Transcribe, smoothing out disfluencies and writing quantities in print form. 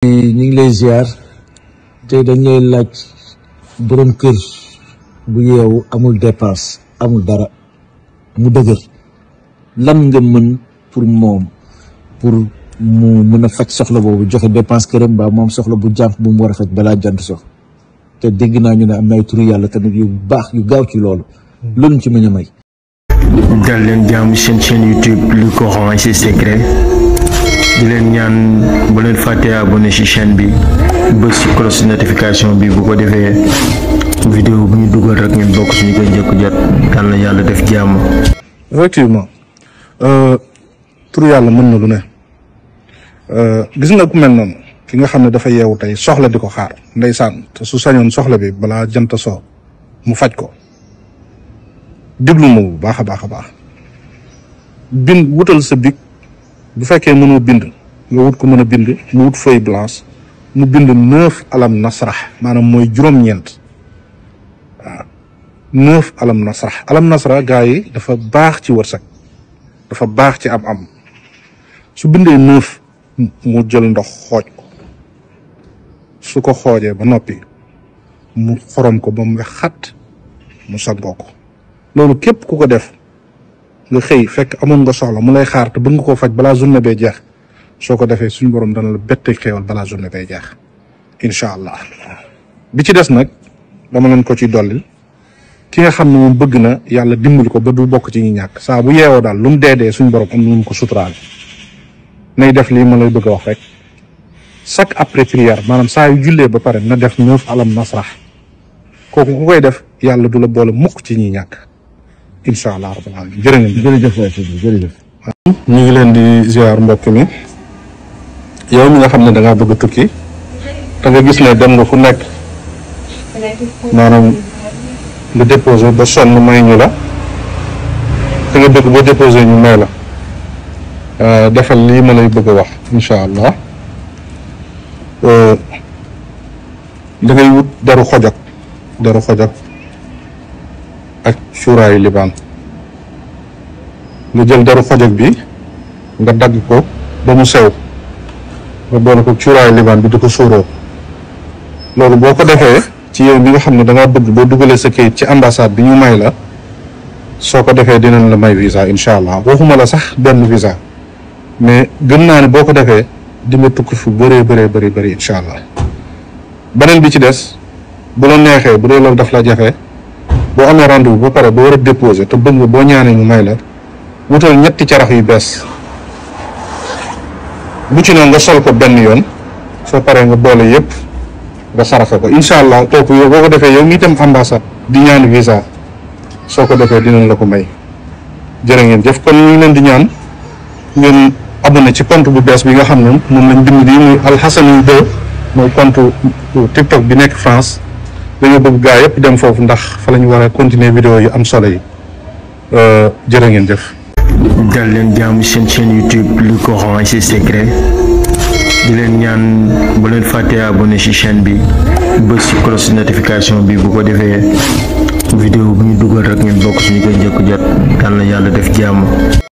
ñu ngi lay ziar tey dañ lay laaj borom kër bu yeewu amul dépense amul dara mu dëgër lan nga mën pour moom pour mu mën a faj soxla boobu joxe dépense këram ba moom soxla bu jàmp bu mu war a faj balaa jant sox te dégg naa ñu ne am na ay turu yàlla tamit yu baax yu gaaw ci loolu loolu ci mën a may. dal leen jàmm seen chaîne YouTube Le Coran et ses secrets di leen ñaan bu leen fàttee abonné ci chaîne bi bës ci cloche notification bi bu ko defee vidéo bu ñu dugal rek ngeen bokk suñu koy njëkk jot yal na yàlla def jàmm. effectivement turu yàlla mën na lu ne gis nga ku mel noonu ki nga xam ne dafa yeewu tey soxla di ko xaar ndeysaan te su sañoon soxla bi balaa jant soo mu faj ko déglu ma bu baax a baax a baax bind wutal sa big bu fekkee mënoo bind nga wut ko mën a bind mu wut feuille blanche mu bind 9 alam nasrah maanaam mooy juróom-ñeent waaw 9 alam nasrah gaa yi dafa baax ci wërsëg dafa baax ci am su bindee 9 mu jël ndox xooj ko su ko xoojee ba noppi mu xorom ko ba mu wex xat mu sangoo ko loolu képp ku ko def nga xëy fekk amoon nga soxla mu lay xaar te bëgg nga koo faj balaa journée bee jeex soo ko defee suñu borom dana la bette xéewal balaa journée bee jeex incha allah. bi ci des nag dama leen ko ci dolli ki nga xam ne moom bëgg na yàlla dimbali ko ba du bokk ci ñi ñàkk saa bu yeewoo daal lu mu dee suñu borom am na mu ko suturaal nay def lii ma lay bëgg a wax rek chaque après prière maanaam saa yu jullee ba pare na def 9 alam nasrah kooku ku koy def yàlla du la boole mukk ci ñi ñàkk. incha allah rabbil alamin jërëjëf jërëjëf. ñu ngi leen di ziar mbokk mi yow mi nga xam ne da ngaa bëgg a tukki te nga gis ne dem nga fu nekk maanaam nga déposé ba sonn may ñu la te nga bëgg boo déposé ñu may la defal lii ma lay bëgg a wax incha allah da ngay wut deru xojak ak cuuraayu libaan nga jël deru xojak bi nga dagg ko ba mu sew nga boole ko cuuraayu libaan bi di ko suuroo loolu boo ko defee ci yow bi nga xam ne da ngaa bëgg boo dugalee sa kayit ci ambassade bi ñu may la soo ko defee dinañ la may visa incha allah waxuma la sax benn visa mais gëm naa ne boo ko defee di nga tukki fu bëri incha allah beneen bi ci des bu la neexee bu dee loolu daf la jafe boo amee rendez-vous ba pare ba war a déposer te bëgg nga boo ñaanee ñu may la wutal ñetti carax yu bees bu ci ne nga sol ko benn yoon soo paree nga boole yëpp nga saraxe ko incha allah kooku yow boo ko defee yow mi itam ambassade di ñaan visa soo ko defee dinañ la ko may jërë ngeen jëf kon ñu ngi leen di ñaan ngeen abonné ci compte bu bees bi nga xam ne moom lañ bind di muy alxasan 2 mooy compte TikTok bi nekk France dañoo bëgg gaa yëpp dem foofu ndax fa la ñu war a continuer vidéo yu am solo yi jërë ngeen jëf. dal leen jàmm seen chaîne YouTube Le Coran et ses secrets di leen ñaan bu leen fàttee abonné ci chaîne bi bës ci cloche notification bi bu ko defee vidéo bu ñu dugal rek ngeen bokk suñu koy njëkk jot yal na yàlla def jàmm.